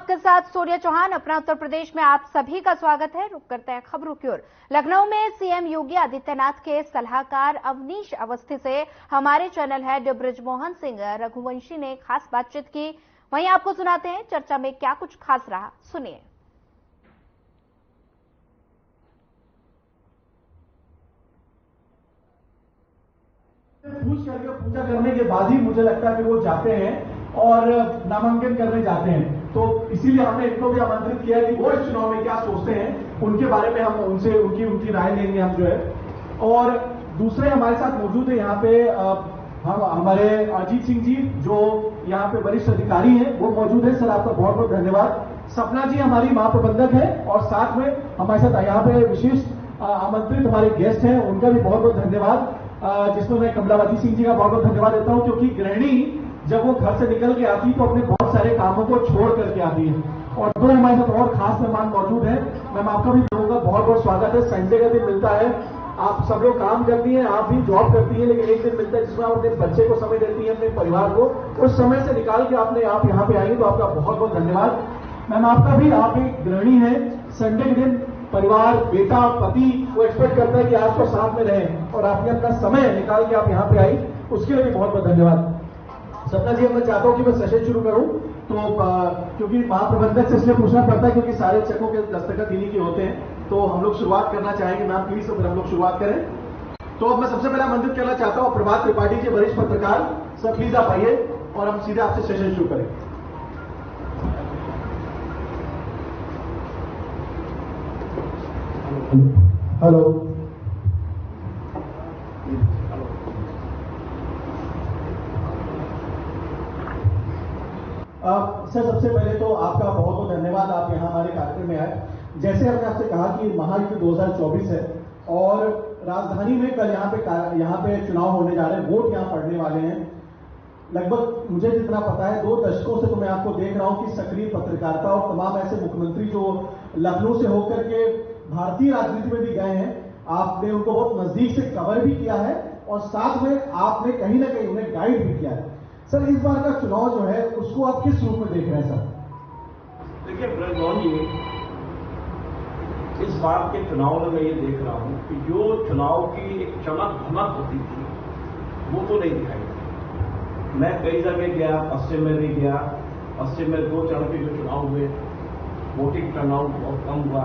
आपके साथ सोनिया चौहान। अपना उत्तर प्रदेश में आप सभी का स्वागत है। रुक करते हैं खबरों की ओर। लखनऊ में सीएम योगी आदित्यनाथ के सलाहकार अवनीश अवस्थी से हमारे चैनल हेड बृजमोहन सिंह रघुवंशी ने खास बातचीत की। वहीं आपको सुनाते हैं चर्चा में क्या कुछ खास रहा, सुनिए। पूजा करने के बाद ही मुझे लगता है कि वो जाते हैं और नामांकन करने जाते हैं। तो इसीलिए हमने इनको भी आमंत्रित किया है कि वो इस चुनाव में क्या सोचते हैं, उनके बारे में हम उनसे उनकी राय लेंगे हम जो है। और दूसरे हमारे साथ मौजूद है यहाँ पे हम हमारे अजीत सिंह जी जो यहाँ पे वरिष्ठ अधिकारी हैं, वो मौजूद है। सर आपका बहुत बहुत धन्यवाद। सपना जी हमारी महाप्रबंधक है और साथ में हमारे साथ यहाँ पे विशेष आमंत्रित हमारे गेस्ट हैं, उनका भी बहुत बहुत धन्यवाद। जिसमें मैं कमलावती सिंह जी का बहुत बहुत धन्यवाद देता हूं, क्योंकि गृहिणी जब वो घर से निकल के आती है तो अपने बहुत सारे कामों को छोड़ करके आती है। और दो हमारे साथ और खास मेहमान मौजूद हैं। मैम आपका भी लोगों का बहुत बहुत स्वागत है। संडे का दिन मिलता है, आप सब लोग काम करती हैं, आप भी जॉब करती हैं, लेकिन एक दिन मिलता है जिसमें आप अपने बच्चे को समय देती हैं, अपने परिवार को, उस समय से निकाल के आप यहाँ पे आई, तो आपका बहुत बहुत धन्यवाद। मैम आपका भी, आप एक गृहिणी है, संडे के दिन परिवार, बेटा, पति वो एक्सपेक्ट करता है कि आपको साथ में रहें और आपने अपना समय निकाल के आप यहाँ पे आई, उसके लिए भी बहुत बहुत धन्यवाद। सपना जी, मैं चाहता हूं कि मैं सेशन शुरू करूं, तो क्योंकि महाप्रबंधक से इसलिए पूछना पड़ता है क्योंकि सारे चेकों के दस्तखत इन्हीं के होते हैं, तो हम लोग शुरुआत करना चाहेंगे। मैम प्लीज तो फिर हम लोग शुरुआत करें। तो अब मैं सबसे पहले आमंत्रित करना चाहता हूं प्रभात त्रिपाठी जी, वरिष्ठ पत्रकार। सर प्लीज आप आइए और हम सीधे आपसे सेशन शुरू करें। हेलो सर, सबसे पहले तो आपका बहुत बहुत धन्यवाद, आप यहाँ हमारे कार्यक्रम में आए। जैसे हमने आपसे कहा कि महायुद्ध 2024 है और राजधानी में कल यहाँ पे चुनाव होने जा रहे हैं, वोट यहाँ पड़ने वाले हैं। लगभग मुझे जितना पता है 2 दशकों से तो मैं आपको देख रहा हूँ कि सक्रिय पत्रकारिता और तमाम ऐसे मुख्यमंत्री जो लखनऊ से होकर के भारतीय राजनीति में भी गए हैं, आपने उनको बहुत नजदीक से कवर भी किया है और साथ में आपने कहीं ना कहीं उन्हें गाइड भी किया है। सर, इस बार का चुनाव जो है उसको आप किस रूप में देख रहे हैं सर? देखिए ब्रजमोहन जी, इस बार के चुनाव में मैं ये देख रहा हूं कि जो चुनाव की एक चमक धमक होती थी वो तो नहीं दिखाई दी। मैं कई जगह गया, पश्चिम में भी गया। पश्चिम में 2 चरण के जो चुनाव हुए, वोटिंग टर्नआउट बहुत कम हुआ,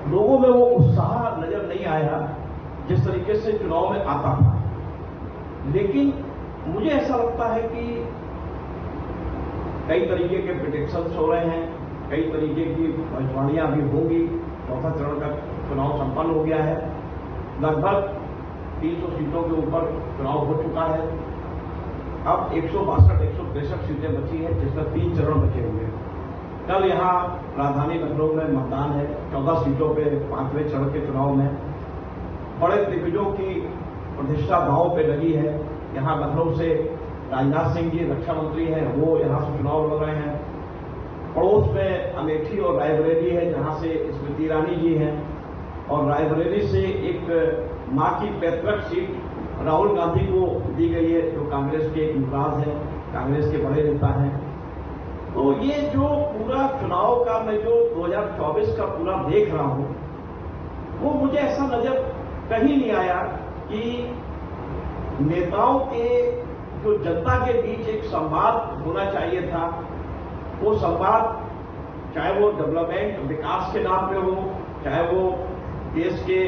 लोगों में वो उत्साह नजर नहीं आया जिस तरीके से चुनाव में आता था। लेकिन मुझे ऐसा लगता है कि कई तरीके के प्रेडिक्शंस हो रहे हैं, कई तरीके की भविष्यवाणियां भी होंगी। 4था चरण का चुनाव संपन्न हो गया है, लगभग 300 सीटों के ऊपर चुनाव हो चुका है। अब 162-163 सीटें बची हैं, जिसमें 3 चरण बचे हुए हैं। कल यहाँ राजधानी लखनऊ में मतदान है 14 सीटों पे 5वें चरण के चुनाव में। बड़े दिग्गजों की प्रतिष्ठा दांव पे लगी है। यहाँ लखनऊ से राजनाथ सिंह जी रक्षा मंत्री हैं, वो यहाँ से चुनाव लड़ रहे हैं। पड़ोस में अमेठी और रायबरेली है, जहाँ से स्मृति ईरानी जी हैं, और रायबरेली से एक मां की पैतृक सीट राहुल गांधी को दी गई है, जो कांग्रेस के एक मुमताज हैं, कांग्रेस के बड़े नेता हैं। तो ये जो पूरा चुनाव का मैं जो 2024 का पूरा देख रहा हूं, वो मुझे ऐसा नजर कहीं नहीं आया कि नेताओं के जो जनता के बीच एक संवाद होना चाहिए था, वो संवाद चाहे वो डेवलपमेंट विकास के नाम पे हो, चाहे वो देश के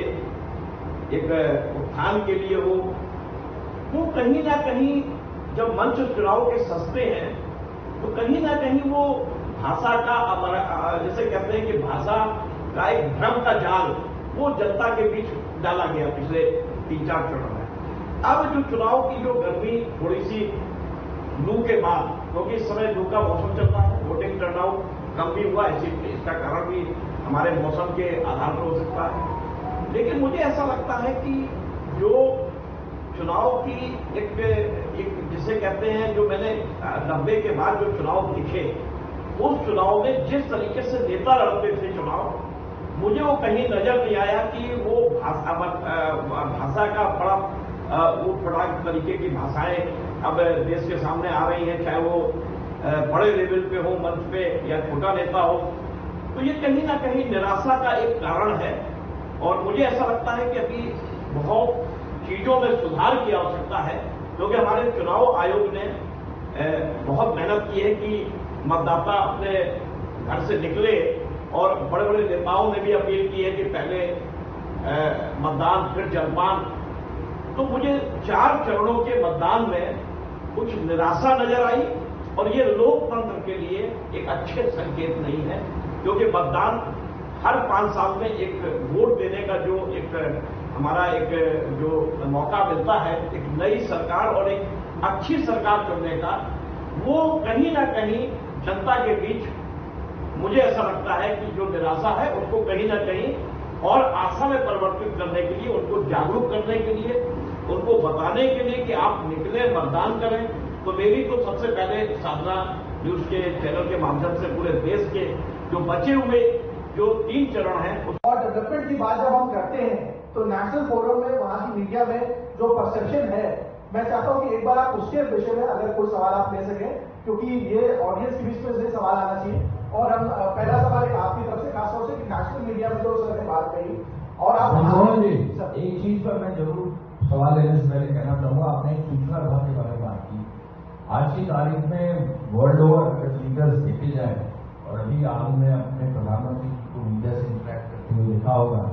एक उत्थान के लिए हो, वो कहीं ना कहीं जब मंच चुनाव के सस्ते हैं तो कहीं ना कहीं वो भाषा का, जैसे कहते हैं कि भाषा का एक भ्रम का जाल वो जनता के बीच डाला गया पिछले 3-4 चरण में। अब जो चुनाव की जो गर्मी थोड़ी सी लू के बाद, क्योंकि इस समय लू का मौसम चल रहा है, वोटिंग टर्नआउट कम भी हुआ है, इसका कारण भी हमारे मौसम के आधार पर हो सकता है। लेकिन मुझे ऐसा लगता है कि जो चुनाव की एक जिसे कहते हैं, जो मैंने 90 के बाद जो चुनाव दिखे, उस चुनाव में जिस तरीके से नेता लड़ते थे चुनाव, मुझे वो कहीं नजर नहीं आया कि वो भाषा का बड़ा तरीके की भाषाएं अब देश के सामने आ रही हैं, चाहे वो बड़े लेवल पे हो मंच पे या छोटा नेता हो, तो ये कहीं ना कहीं निराशा का एक कारण है। और मुझे ऐसा लगता है कि अभी बहुत चीजों में सुधार की आवश्यकता है, क्योंकि हमारे चुनाव आयोग ने बहुत मेहनत की है कि मतदाता अपने घर से निकले, और बड़े बड़े नेताओं ने भी अपील की है कि पहले मतदान फिर जलपान। तो मुझे 4 चरणों के मतदान में कुछ निराशा नजर आई, और ये लोकतंत्र के लिए एक अच्छे संकेत नहीं है, क्योंकि मतदान हर 5 साल में एक वोट देने का जो एक हमारा एक जो मौका मिलता है, एक नई सरकार और एक अच्छी सरकार चुनने का, वो कहीं ना कहीं जनता के बीच मुझे ऐसा लगता है कि जो निराशा है उसको कहीं ना कहीं और आशा में परिवर्तित करने के लिए, उनको जागरूक करने के लिए, उनको बताने के लिए कि आप निकले मतदान करें। तो मेरी तो सबसे पहले साधना न्यूज के चैनल के माध्यम से पूरे देश के जो बचे हुए जो 3 चरण हैं और डेवलपमेंट की बात जब हम करते हैं तो नेशनल फोरम में वहां की मीडिया में जो परसेप्शन है, मैं चाहता हूं कि एक बार आप उसके विषय में अगर कोई सवाल आप ले सकें, क्योंकि ये ऑडियंस के बीच में से सवाल आना चाहिए। और हम पहला सवाल एक आपकी तरफ से खासतौर से कि नेशनल मीडिया में जो सर ने बात कही, और आप मनमोहन जी एक चीज पर मैं जरूर सवाल लेने से पहले कहना चाहूंगा, आपने एक सूचना विभाग के बारे में बात की। आज की तारीख में वर्ल्ड ओवर अगर लीडर्स देखे जाए, और अभी आपने अपने प्रधानमंत्री को मीडिया से इंटरेक्ट करते हुए देखा होगा,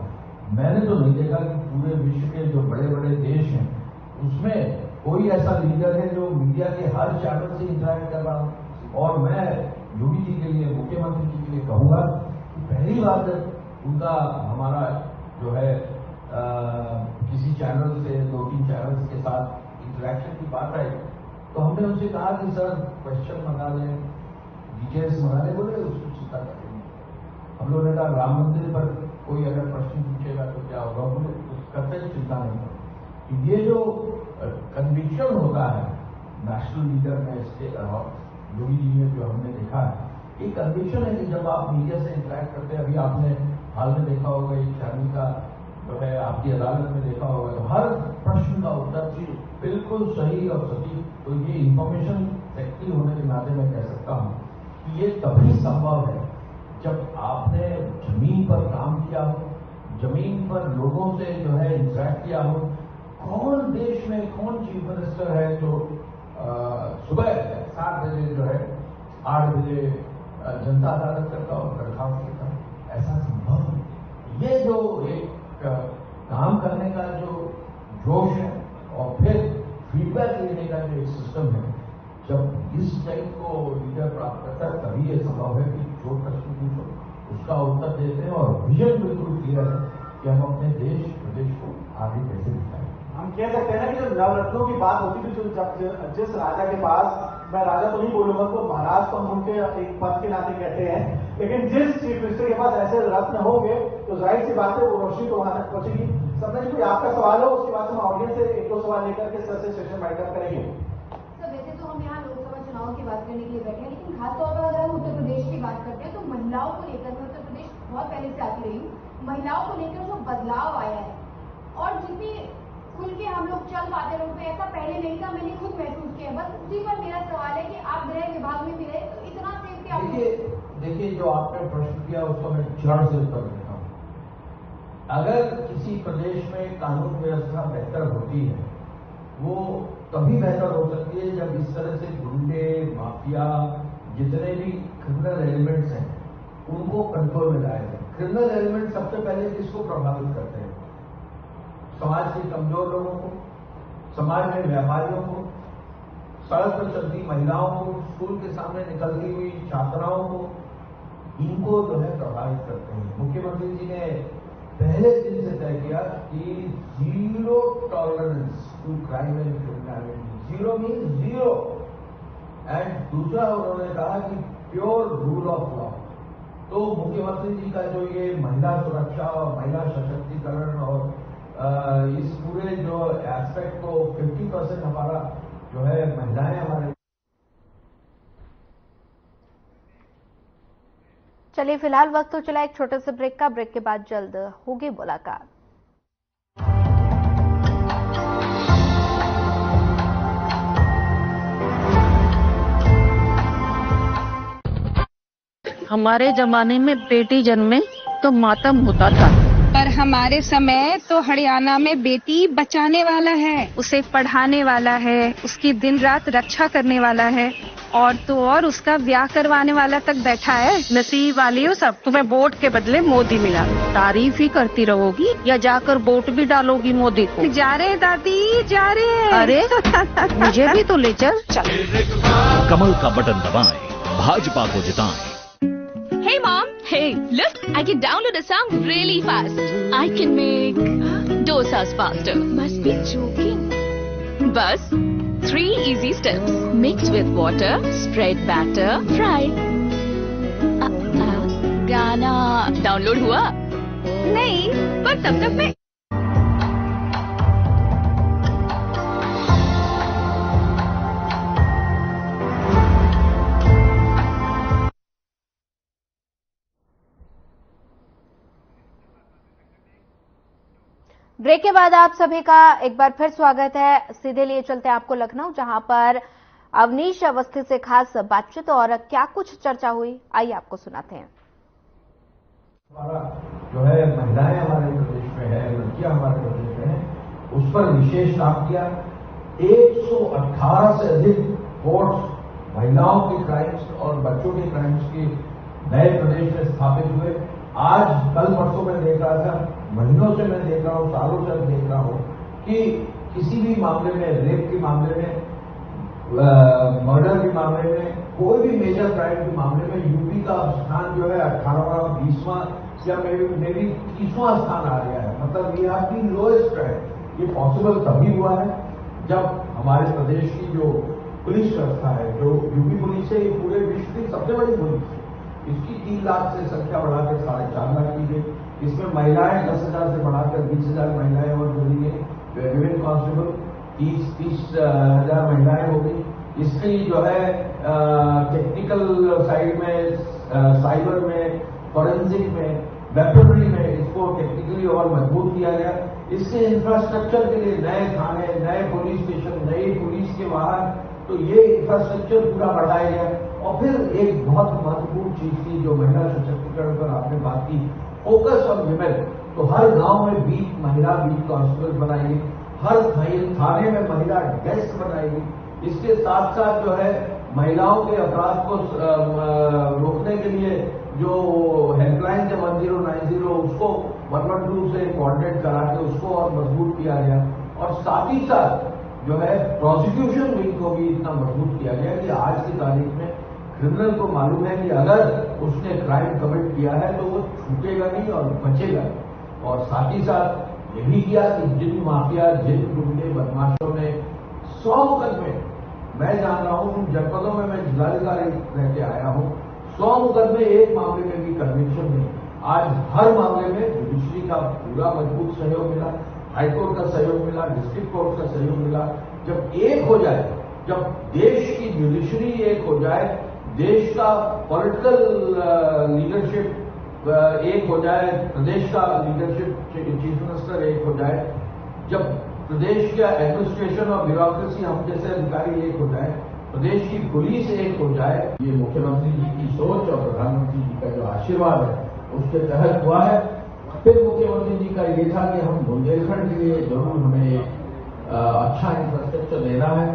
मैंने तो नहीं देखा कि पूरे विश्व के जो बड़े बड़े देश हैं उसमें कोई ऐसा लीडर है जो मीडिया के हर चैनल से इंटरेक्ट कर रहा हो। और मैं योगी जी के लिए, मुख्यमंत्री जी के लिए कहूंगा कि पहली बार जब उनका हमारा जो है किसी चैनल से 2-3 चैनल्स के साथ इंटरेक्शन की बात आई, तो हमने उनसे कहा कि सर क्वेश्चन मंगा लें, डिटेल्स मंगा लें। बोले उसको चिंता करेंगे। हम लोगों ने कहा राम मंदिर पर कोई अगर प्रश्न पूछेगा तो क्या होगा, बोले करते ही चिंता नहीं करो। ये जो कन्विक्शन होता है नेशनल लीडर में, इसके योगी जी में जो हमने देखा है, एक कन्विक्शन है कि जब आप मीडिया से इंटरेक्ट करते हैं, अभी आपने हाल में देखा होगा एक शादी का जो है आपकी अदालत में देखा होगा, तो हर प्रश्न का उत्तर बिल्कुल सही और सटीक। तो ये इंफॉर्मेशन सेक्रेटरी होने के नाते मैं कह सकता हूँ कि ये तभी संभव है जब आपने जमीन पर काम किया हो, जमीन पर लोगों से जो है इंटरेक्ट किया हो। कौन देश में कौन चीफ मिनिस्टर है जो सुबह 7 बजे जो है 8 बजे जनता अदालत करता और दरखास्त करता है? ऐसा संभव है। ये जो एक काम करने का जो जोश है और फिर फीडबैक लेने का जो एक सिस्टम है, जब इस टाइप को लीडर प्राप्त करता है तभी ये संभव है कि जो प्रश्न पूछो उसका उत्तर देते हैं और विजन बिल्कुल क्लियर है कि हम अपने देश प्रदेश को आगे कैसे दिखाएं। हम कह सकते हैं ना कि जब नवरत्नों की बात होती थी, जब जिस राजा के पास, मैं राजा तो नहीं बोलूंगा, तो महाराज तो हम उनके एक पद के नाते कहते हैं, लेकिन जिस चीफ मिनिस्टर के पास ऐसे रत्न होंगे तो जाहिर सी बात है वो रोशनी तो वहां तक पहुंचेगी। सपना जी कोई आपका सवाल हो, उसके बाद हम ऑडियंस से 1-2 सवाल लेकर के सर से सेशन बैठकर करेंगे। सर वैसे तो हम यहाँ लोकसभा चुनाव की बात करने के लिए बैठे हैं, लेकिन खासतौर पर अगर हम उत्तर प्रदेश की बात करते हैं तो महिलाओं को लेकर, मैं उत्तर प्रदेश बहुत पहले से आती रही हूँ, महिलाओं को लेकर जो बदलाव आया है और जितनी खुल के हम लोग चल पाते रोड पे, ऐसा पहले नहीं था, मैंने खुद महसूस किया। बस उसी पर मेरा सवाल है कि आप गृह विभाग में भी रहे तो इतना सेफ्टी आप देखिए जो आपने प्रश्न किया उसको मैं जड़ से उत्तर देता हूँ। अगर किसी प्रदेश में कानून व्यवस्था बेहतर होती है, वो तभी बेहतर हो सकती है जब इस तरह से गुंडे, माफिया, जितने भी क्रिमिनल एलिमेंट्स हैं उनको कंट्रोल में लाया जाए। क्रिमिनल एलिमेंट सबसे पहले किसको प्रभावित करते हैं? समाज के कमजोर लोगों को, समाज में व्यापारियों को, सड़क पर चलती महिलाओं को, स्कूल के सामने निकलती हुई छात्राओं को, इनको जो है प्रभावित करते हैं। मुख्यमंत्री जी ने पहले दिन से तय किया कि 0 tolerance to crime and criminality. 0 mean 0। And दूसरा उन्होंने कहा कि प्योर रूल ऑफ लॉ। तो मुख्यमंत्री जी का जो ये महिला सुरक्षा और महिला सशक्तिकरण और इस पूरे जो एस्पेक्ट को 50% हमारा जो है महिलाएं हमारे। चलिए फिलहाल वक्त तो चला एक छोटे से ब्रेक का। ब्रेक के बाद जल्द होगी मुलाकात। हमारे जमाने में बेटी जन्मे तो मातम होता था, पर हमारे समय तो हरियाणा में बेटी बचाने वाला है, उसे पढ़ाने वाला है, उसकी दिन रात रक्षा करने वाला है, और तो और उसका ब्याह करवाने वाला तक बैठा है। नसीब वाली हो सब, तुम्हें वोट के बदले मोदी मिला। तारीफ ही करती रहोगी या जाकर वोट भी डालोगी मोदी को? जा रहे दादी, जा रहे। अरे मुझे भी तो ले चल। कमल का बटन दबाएं, भाजपा को जिताएं। Hey mom, hey, look, I can download a song really fast. I can make dosas faster. Must be joking. Bus, 3 easy steps. Mix with water, spread batter, fry. गाना डाउनलोड हुआ? नहीं, पर तब तक मैं ब्रेक के बाद आप सभी का एक बार फिर स्वागत है। सीधे लिए चलते हैं आपको लखनऊ, जहां पर अवनीश अवस्थी से खास बातचीत और क्या कुछ चर्चा हुई, आइए आपको सुनाते हैं। हमारा जो है महिलाएं हमारे प्रदेश में है, लड़कियां हमारे प्रदेश में है, उस पर विशेष काम किया। 118 से अधिक कोर्ट्स महिलाओं के क्राइम्स और बच्चों के क्राइम्स के नए प्रदेश में स्थापित हुए। आज कल परसों में देख रहा था, महीनों से मैं देख रहा हूं, सालों से देख रहा हूं कि किसी भी मामले में, रेप के मामले में, मर्डर के मामले में, कोई भी मेजर क्राइम के मामले में यूपी का स्थान जो है 18वां, 20वां या मे बी 30वां स्थान आ गया है। मतलब ये आपकी लोएस्ट है। ये पॉसिबल तभी हुआ है जब हमारे प्रदेश की जो पुलिस व्यवस्था है, जो यूपी पुलिस है, ये पूरे विश्व की सबसे बड़ी पुलिस है। इसकी 3 लाख से संख्या बढ़ाकर 4.5 लाख की गई। इसमें महिलाएं 10,000 से बढ़ाकर 20,000 महिलाएं और जोड़ी गई। विमेन कांस्टेबल 30,000 महिलाएं हो गई। इसकी जो है टेक्निकल साइड में, साइबर में, फॉरेंसिक में, वेपनरी में इसको टेक्निकली और मजबूत किया गया। इसके इंफ्रास्ट्रक्चर के लिए नए थाने, नए पुलिस स्टेशन, नई पुलिस के वाहन, तो ये इंफ्रास्ट्रक्चर पूरा बढ़ाया गया। और फिर एक बहुत महत्वपूर्ण चीज थी जो महिला सशक्तिकरण पर आपने बात की, फोकस ऑन विमेन। तो हर गांव में महिला बीट कांस्टेबल बनाई गई, हर थाने में महिला डेस्क बनाई गई। इसके साथ साथ जो है महिलाओं के अपराध को रोकने के लिए जो हेल्पलाइन है 1090, उसको 112 से कोऑर्डिनेट करा के उसको और मजबूत किया गया। और साथ ही साथ जो है प्रोसिक्यूशन विंग को भी इतना मजबूत किया गया कि आज की तारीख में क्रिमिनल को मालूम है कि अगर उसने क्राइम कमिट किया है तो वो छूटेगा नहीं और बचेगा। और साथ ही साथ ये भी किया कि जिन माफिया, जिन गुंडे बदमाशों ने 100 मुकदमे, मैं जान रहा हूं उन जनपदों में, मैं जिलाधिकारी रह के आया हूं, 100 मुकदमे एक मामले में भी कन्विक्शन नहीं। आज हर मामले में जुडिशरी का पूरा मजबूत सहयोग मिला, हाईकोर्ट का सहयोग मिला, डिस्ट्रिक्ट कोर्ट का सहयोग मिला। जब एक हो जाए, जब देश की जुडिशरी एक हो जाए, देश का पॉलिटिकल लीडरशिप एक हो जाए, प्रदेश का लीडरशिप, चीफ मिनिस्टर एक हो जाए, जब प्रदेश का एडमिनिस्ट्रेशन और ब्यूरोक्रेसी, हम जैसे अधिकारी एक हो जाए, प्रदेश की पुलिस एक हो जाए, ये मुख्यमंत्री जी की सोच और प्रधानमंत्री जी का जो आशीर्वाद है उसके तहत हुआ है। फिर मुख्यमंत्री जी का ये था कि हम बुंदेलखंड के लिए जरूर हमें अच्छा इंफ्रास्ट्रक्चर देना है।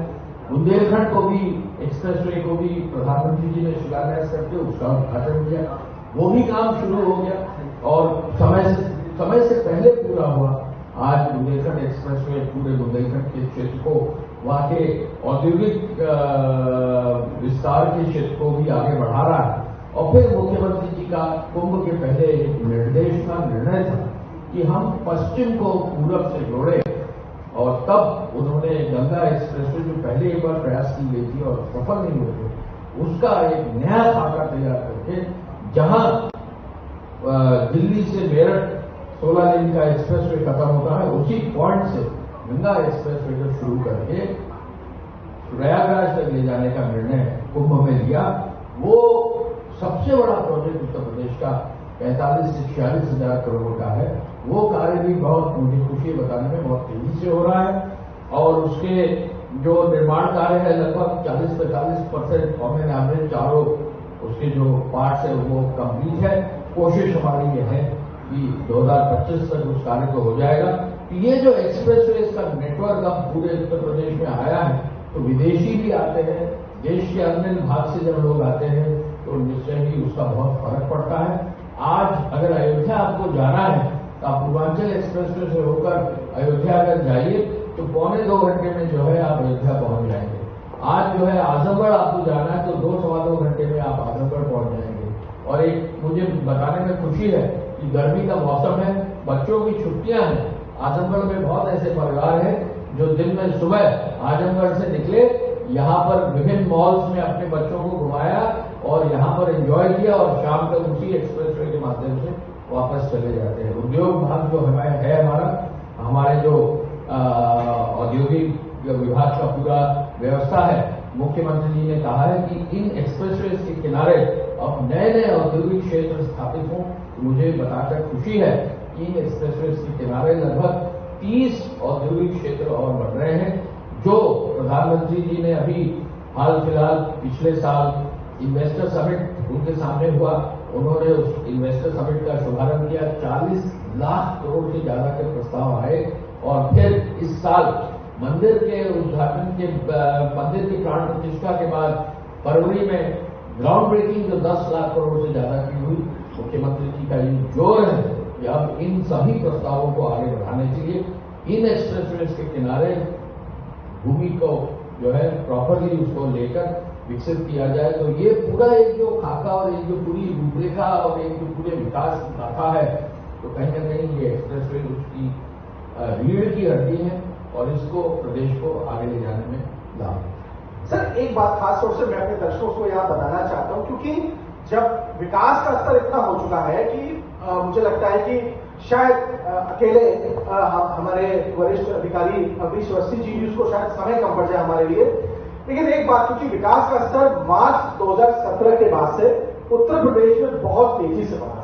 बुंदेलखंड को भी, एक्सप्रेसवे को भी प्रधानमंत्री जी ने शिलान्यास करके उसका उद्घाटन किया। वो भी काम शुरू हो गया और समय से पहले पूरा हुआ। आज बुंदेलखंड एक्सप्रेसवे पूरे बुंदेलखंड के क्षेत्र को, वहां के औद्योगिक विस्तार के क्षेत्र को भी आगे बढ़ा रहा है। और फिर मुख्यमंत्री जी का कुंभ के पहले एक निर्देश था, निर्णय था कि हम पश्चिम को पूरब से जोड़े। और तब उन्होंने गंगा एक्सप्रेसवे जो पहले एक बार प्रयास की गई थी और सफल नहीं हुए थे, उसका एक नया खाका तैयार करके, जहां दिल्ली से मेरठ 16 लेन का एक्सप्रेसवे खत्म होता है, उसी पॉइंट से गंगा एक्सप्रेसवे को शुरू करके प्रयागराज तक ले जाने का निर्णय कुंभ में लिया। वो सबसे बड़ा प्रोजेक्ट उत्तर प्रदेश का 45 से 46 हजार करोड़ का है। वो कार्य भी बहुत, मुझे खुशी बताने में, बहुत तेजी से हो रहा है। और उसके जो निर्माण कार्य है लगभग 40-45% ऑन एन एवरेज चारों उसके जो पार्ट्स है वो कंप्लीट है। कोशिश हमारी ये है कि 2025 तक उस कार्य को हो जाएगा। ये जो एक्सप्रेसवेज का नेटवर्क अब पूरे उत्तर प्रदेश में आया है, तो विदेशी भी आते हैं, देश के अन्य भाग से जब लोग आते हैं तो निश्चय ही उसका बहुत फर्क पड़ता है। आज अगर अयोध्या आपको जाना है तो आप पूर्वांचल एक्सप्रेसवे से होकर अयोध्या अगर जाइए तो 1.25 घंटे में जो है आप अयोध्या पहुंच जाएंगे। आज जो है आजमगढ़ आपको जाना है तो 2-2.25 घंटे में आप आजमगढ़ पहुंच जाएंगे। और एक मुझे बताने में खुशी है कि गर्मी का मौसम है, बच्चों की छुट्टियां हैं। आजमगढ़ में बहुत ऐसे परिवार हैं जो दिन में सुबह आजमगढ़ से निकले, यहाँ पर विभिन्न मॉल्स में अपने बच्चों को घुमाया और यहाँ पर एंजॉय किया और शाम तक उसी एक्सप्रेसवे के माध्यम से वापस चले जाते हैं। उद्योग भाग जो है हमारे जो औद्योगिक विभाग का पूरा व्यवस्था है, मुख्यमंत्री जी ने कहा है कि इन एक्सप्रेसवे के किनारे अब नए नए औद्योगिक क्षेत्र स्थापित हों। मुझे बताकर खुशी है कि इन एक्सप्रेसवे के किनारे लगभग 30 औद्योगिक क्षेत्र और बन रहे हैं, जो प्रधानमंत्री जी ने अभी हाल फिलहाल पिछले साल इन्वेस्टर समिट उनके सामने हुआ, उन्होंने उस इन्वेस्टर समिट का शुभारंभ किया। 40 लाख करोड़ से ज्यादा के प्रस्ताव आए और फिर इस साल मंदिर के उद्घाटन के मंदिर की प्राण प्रतिष्ठा के बाद फरवरी में ग्राउंड ब्रेकिंग जो 10 लाख करोड़ से ज्यादा की हुई। मुख्यमंत्री जी का ये जोर है कि अब इन सभी प्रस्तावों को आगे बढ़ाने के लिए इन एक्सप्रेसवे के किनारे भूमि को जो है प्रॉपरली उसको लेकर विकसित किया जाए। तो ये पूरा एक जो खाका और एक जो पूरी रूपरेखा और एक जो पूरे विकास की गाथा है, तो कहीं न कहीं ये एक्सप्रेसवे उसकी रीढ़ की हड्डी है और इसको प्रदेश को आगे ले जाने में लाभ है। सर, एक बात खास तौर से मैं अपने दर्शकों को यहाँ बताना चाहता हूँ, क्योंकि जब विकास का स्तर इतना हो चुका है कि मुझे लगता है कि शायद अकेले हमारे वरिष्ठ अधिकारी अवनीश अवस्थी जी भी उसको शायद समय कम पड़ जाए हमारे लिए। लेकिन एक बात, क्योंकि विकास का स्तर मार्च 2017 के बाद से उत्तर प्रदेश में बहुत तेजी से बढ़ा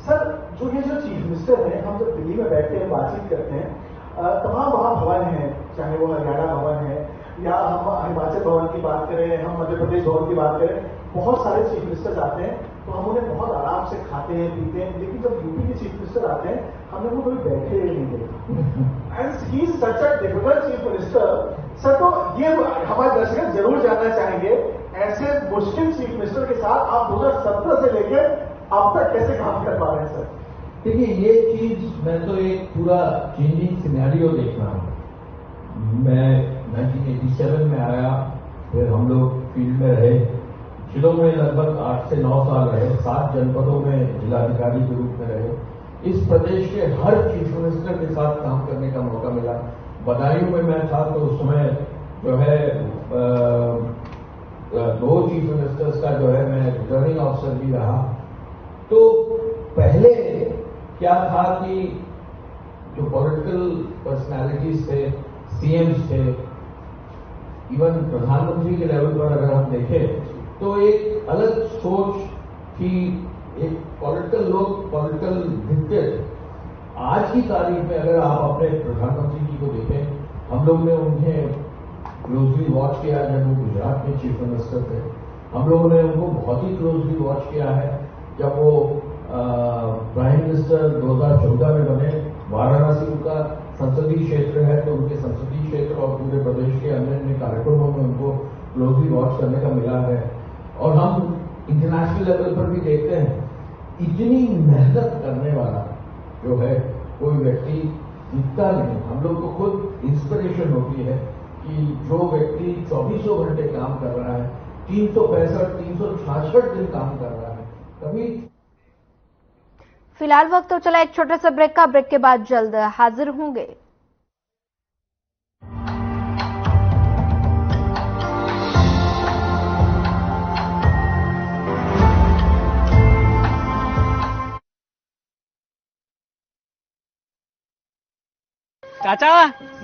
सर। जो ये जो चीफ मिनिस्टर हैं, हम जब दिल्ली में बैठते हैं बातचीत करते हैं, तमाम वहां भवन हैं, चाहे वो हरियाणा भवन है या हम हिमाचल भवन की बात करें, हम मध्य प्रदेश भवन की बात करें, बहुत सारे चीफ मिनिस्टर्स आते हैं तो हम उन्हें बहुत आराम से खाते हैं पीते हैं। लेकिन जब यूपी के चीफ मिनिस्टर आते हैं हमने वो कभी बैठे ही नहीं देखा। And he is such a difficult chief minister. Sir, तो ये हमारे दर्शक जरूर जानना चाहेंगे, ऐसे मुश्किल चीफ मिनिस्टर के साथ आप 2017 से लेकर अब तक कैसे काम कर पा रहे हैं सर? देखिए, ये चीज मैं तो एक पूरा चेंजिंग सिनेरियो देख रहा हूँ। मैं 1987 में आया, फिर हम लोग फील्ड में रहे, जिलों में लगभग 8 से 9 साल रहे, 7 जनपदों में जिलाधिकारी के रूप में रहे। इस प्रदेश के हर चीफ मिनिस्टर के साथ काम करने का मौका मिला। बदायूं में मैं था तो उस समय जो है 2 चीफ मिनिस्टर्स का जो है मैं रिटर्निंग ऑफिसर भी रहा। तो पहले क्या था कि जो पॉलिटिकल पर्सनालिटीज थे, सीएम्स थे, इवन प्रधानमंत्री के लेवल पर अगर हम देखें तो एक अलग सोच थी, एक पॉलिटिकल लोग, पॉलिटिकल दिग्गज। आज की तारीख में अगर आप अपने प्रधानमंत्री जी को देखें, हम लोग ने उन्हें क्लोजली वॉच किया जब वो गुजरात में चीफ मिनिस्टर थे। हम लोगों ने उनको बहुत ही क्लोजली वॉच किया है जब वो प्राइम मिनिस्टर 2014 में बने। वाराणसी उनका संसदीय क्षेत्र है, तो उनके संसदीय क्षेत्र और पूरे प्रदेश के अन्य कार्यक्रमों में उनको क्लोजली वॉच करने का मिला है। और हम इंटरनेशनल लेवल पर भी देखते हैं, इतनी मेहनत करने वाला जो है कोई व्यक्ति दिखता नहीं। हम लोग को खुद इंस्पिरेशन होती है कि जो व्यक्ति 24 घंटे काम कर रहा है, 366 दिन काम कर रहा है, कभी। फिलहाल वक्त तो चला एक छोटे से ब्रेक का। ब्रेक के बाद जल्द हाजिर होंगे। चाचा,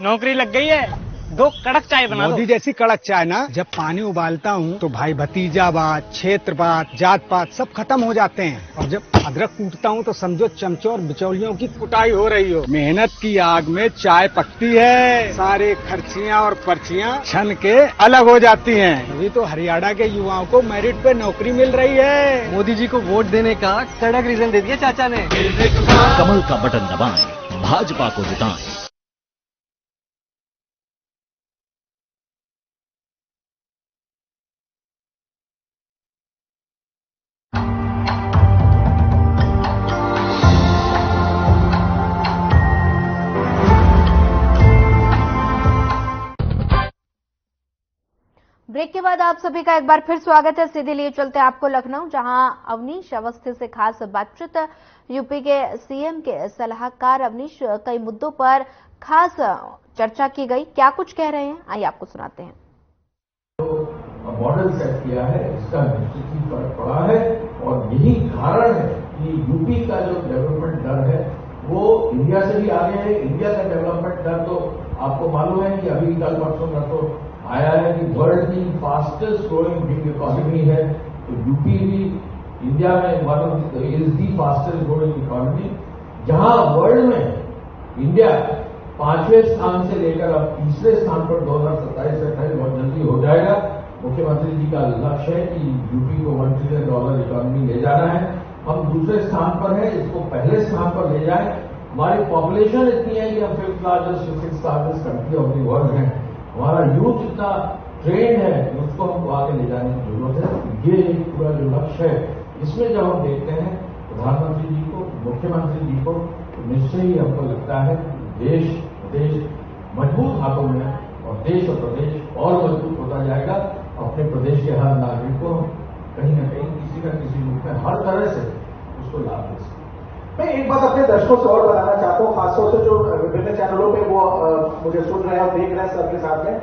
नौकरी लग गई है। दो कड़क चाय बना दो। मोदी जैसी कड़क चाय ना, जब पानी उबालता हूँ तो भाई भतीजावाद, क्षेत्रवाद, जात पात सब खत्म हो जाते हैं, और जब अदरक कूटता हूँ तो समझो चमचों और बिचौलियों की कुटाई हो रही हो। मेहनत की आग में चाय पकती है, सारे खर्चियाँ और पर्चियाँ छन के अलग हो जाती हैं। अभी तो हरियाणा के युवाओं को मेरिट पे नौकरी मिल रही है। मोदी जी को वोट देने का कड़क रीजन दे दिया चाचा ने। कमल का बटन दबाएं, भाजपा को जिताएं। ब्रेक के बाद आप सभी का एक बार फिर स्वागत है। सीधे लिए चलते हैं आपको लखनऊ, जहां अवनीश अवस्थी से खास बातचीत। यूपी के सीएम के सलाहकार अवनीश, कई मुद्दों पर खास चर्चा की गई, क्या कुछ कह रहे हैं आइए आपको सुनाते हैं। तो मॉडल सेट किया है, इसका निश्चित ही फर्क पड़ा है, और यही कारण है कि यूपी का जो डेवलपमेंट दर है वो इंडिया से भी आगे है। इंडिया का डेवलपमेंट दर तो आपको मालूम है कि अभी कल परसों का तो आया है कि वर्ल्ड की फास्टेस्ट ग्रोइंग बिग इकोनॉमी है, तो यूपी भी इंडिया में one of is the fastest growing economy, जहां वर्ल्ड में इंडिया 5वें स्थान से लेकर अब 3रे स्थान पर 2027-28 बहुत जल्दी हो जाएगा। मुख्यमंत्री जी का लक्ष्य है कि यूपी को $1 ट्रिलियन इकोनॉमी ले जाना है। हम 2रे स्थान पर हैं, इसको पहले स्थान पर ले जाएं। हमारी पॉपुलेशन इतनी है कि हम 5th largest 6th largest country of the world है। हमारा यूथ इतना ट्रेंड है, उसको हमको आगे ले जाने की जरूरत है। ये एक पूरा जो लक्ष्य है, इसमें जब हम देखते हैं प्रधानमंत्री जी को, मुख्यमंत्री जी को, तो निश्चय ही हमको लगता है देश प्रदेश मजबूत हाथों में है, और देश और प्रदेश और मजबूत होता जाएगा। अपने प्रदेश के हर नागरिक को कहीं न कहीं किसी न किसी रूप में हर तरह से उसको लाभ दे सकते। मैं एक बात अपने दर्शकों से और बताना चाहता हूँ, खासतौर से जो विभिन्न चैनलों पे वो मुझे सुन रहे हैं और देख रहे हैं सर के साथ में,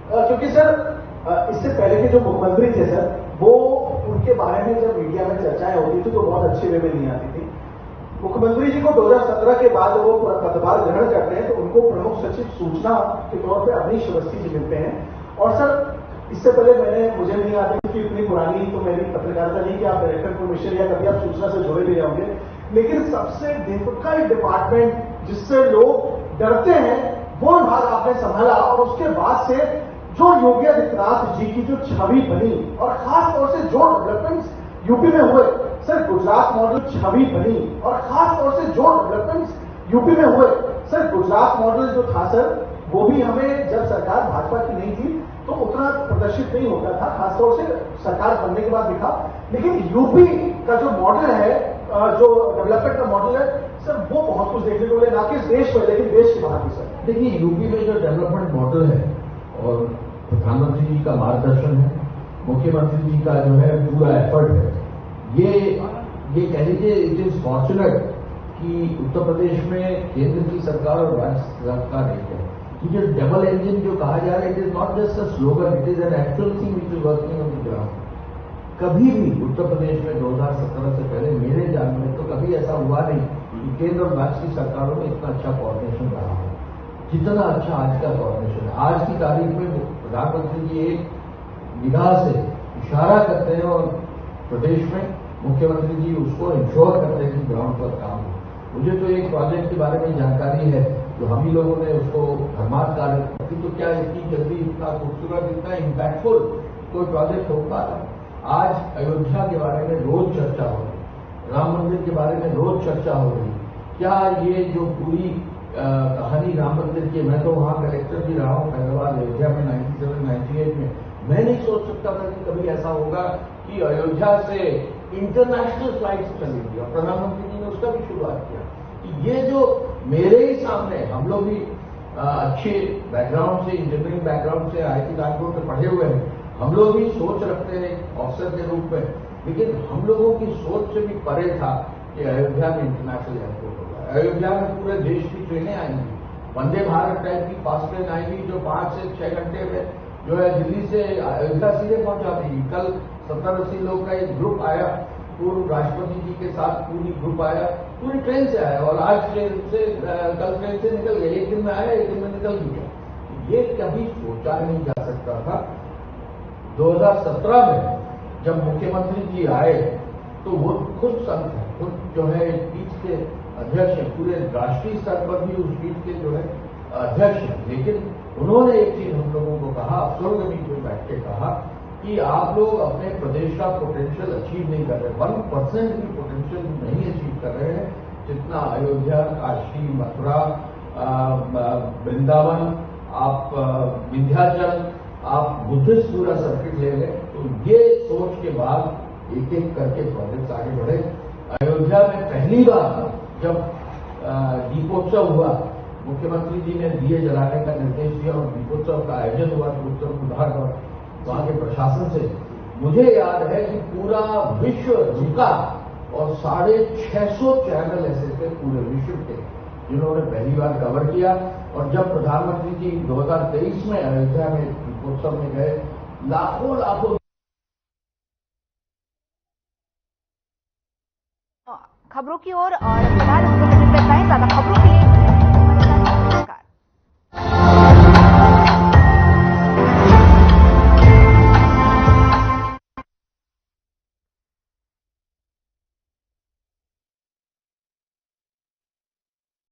क्योंकि सर इससे पहले के जो मुख्यमंत्री थे सर, वो उनके बारे में जब मीडिया में चर्चाएं होती थी तो बहुत अच्छे वे में नहीं आती थी। मुख्यमंत्री जी को 2017 के बाद वो पदभार ग्रहण करते हैं तो उनको प्रमुख सचिव सूचना के तौर पर अवनीश अवस्थी जी मिलते हैं। और सर इससे पहले मुझे नहीं आता कि इतनी पुरानी तो मेरी पत्रकारिता नहीं कि आप डायरेक्टर इन्फॉर्मेशन या कभी आप सूचना से जुड़े भी रहोगे, लेकिन सबसे डिफिकल्ट डिपार्टमेंट जिससे लोग डरते हैं वो विभाग आपने संभाला, और उसके बाद से जो योगी आदित्यनाथ जी की जो छवि बनी, और खास तौर से जो डेवलपमेंट्स यूपी में हुए सर, गुजरात मॉडल छवि बनी, और खास तौर से जो डेवलपमेंट्स यूपी में हुए सर, गुजरात मॉडल जो था सर, वो भी हमें जब सरकार भाजपा की नहीं थी तो उतना प्रदर्शित नहीं होता था, खासतौर से सरकार बनने के बाद दिखा। लेकिन यूपी का जो मॉडल है, जो डेवलपमेंट का मॉडल है सर, वो बहुत कुछ देखने को मिले, ना कि देश में लेकिन देश के बाहर भी सर। देखिए यूपी में जो डेवलपमेंट मॉडल है और प्रधानमंत्री जी का मार्गदर्शन है, मुख्यमंत्री जी का जो है पूरा एफर्ट है, ये कह लीजिए इट इज फॉर्चुनेट कि उत्तर प्रदेश में केंद्र की सरकार और राज्य सरकार एक है। ये डबल इंजन जो कहा जा रहा है, it is not just a slogan, it is an actual thing which is working on the ground. कभी भी उत्तर प्रदेश में 2017 से पहले मेरे जान में तो कभी ऐसा हुआ नहीं कि केंद्र और राज्य की सरकारों में इतना अच्छा कोऑर्डिनेशन रहा हो जितना अच्छा आज का कोऑर्डिनेशन है। आज की तारीख में प्रधानमंत्री जी एक निगाह से इशारा करते हैं और प्रदेश में मुख्यमंत्री जी उसको इंश्योर करते हैं कि ग्राउंड पर काम हो। मुझे तो एक प्रोजेक्ट के बारे में जानकारी है जो हम ही लोगों ने उसको धर्मार्थ कार्य की, तो क्या इतनी जल्दी इतना खूबसूरत इतना इम्पैक्टफुल कोई प्रोजेक्ट हो पाता। आज अयोध्या के बारे में रोज चर्चा हो रही, राम मंदिर के बारे में रोज चर्चा हो रही। क्या ये जो पूरी कहानी राम मंदिर की, मैं तो वहां कलेक्टर भी रहा हूं हैदराबाद अयोध्या में 97-98 में, मैं नहीं सोच सकता था कि कभी ऐसा होगा कि अयोध्या से इंटरनेशनल फ्लाइट्स चलेगी, और प्रधानमंत्री जी ने उसका भी शुरुआत किया। कि ये जो मेरे ही सामने, हम लोग भी अच्छे बैकग्राउंड से, इंजीनियरिंग बैकग्राउंड से, IIT कानपुर में पढ़े हुए हैं, हम लोग भी सोच रखते हैं ऑफिसर के रूप में, लेकिन हम लोगों की सोच से भी परे था कि अयोध्या में इंटरनेशनल एयरपोर्ट होगा, अयोध्या में पूरे देश की ट्रेनें आएंगी, वंदे भारत टाइप की फास्ट ट्रेन आएगी जो 5 से 6 घंटे में जो है दिल्ली से अयोध्या सीधे पहुंचा देगी। कल 70-80 लोग का एक ग्रुप आया, पूर्व राष्ट्रपति जी के साथ पूरी ग्रुप आया, पूरी ट्रेन से आया, और आज ट्रेन से कल ट्रेन से निकल गया, एक दिन में आया, एक दिन में निकल भी गया। ये कभी सोचा नहीं जा सकता था। 2017 में जब मुख्यमंत्री जी आए तो वो खुद संत है, खुद जो है इस पीठ के अध्यक्ष है, पूरे राष्ट्रीय स्तर पर भी उस पीठ के जो है अध्यक्ष है। लेकिन उन्होंने एक चीज हम लोगों को कहा, अफसरों के बीच में बैठ के कहा कि आप लोग अपने प्रदेश का पोटेंशियल अचीव नहीं कर रहे, 1% भी पोटेंशियल नहीं अचीव कर रहे हैं, जितना अयोध्या, काशी, मथुरा, वृंदावन, आप विंध्याचल, आप बुद्धिस्ट पूरा सर्किट ले लें। तो ये सोच के बाद एक एक करके प्रोजेक्ट आगे बढ़े। अयोध्या में पहली बार जब दीपोत्सव हुआ, मुख्यमंत्री जी ने दिए जलाने का निर्देश दिया और दीपोत्सव का आयोजन हुआ उत्तर विभाग और वहां के प्रशासन से, मुझे याद है कि पूरा विश्व रुका और 650 चैनल ऐसे थे पूरे विश्व के जिन्होंने पहली बार कवर किया। और जब प्रधानमंत्री जी 2023 में अयोध्या में दीपोत्सव में गए, लाखों खबरों की ओर और फिलहाल इस बुलेटिन में ज्यादा खबरों के लिए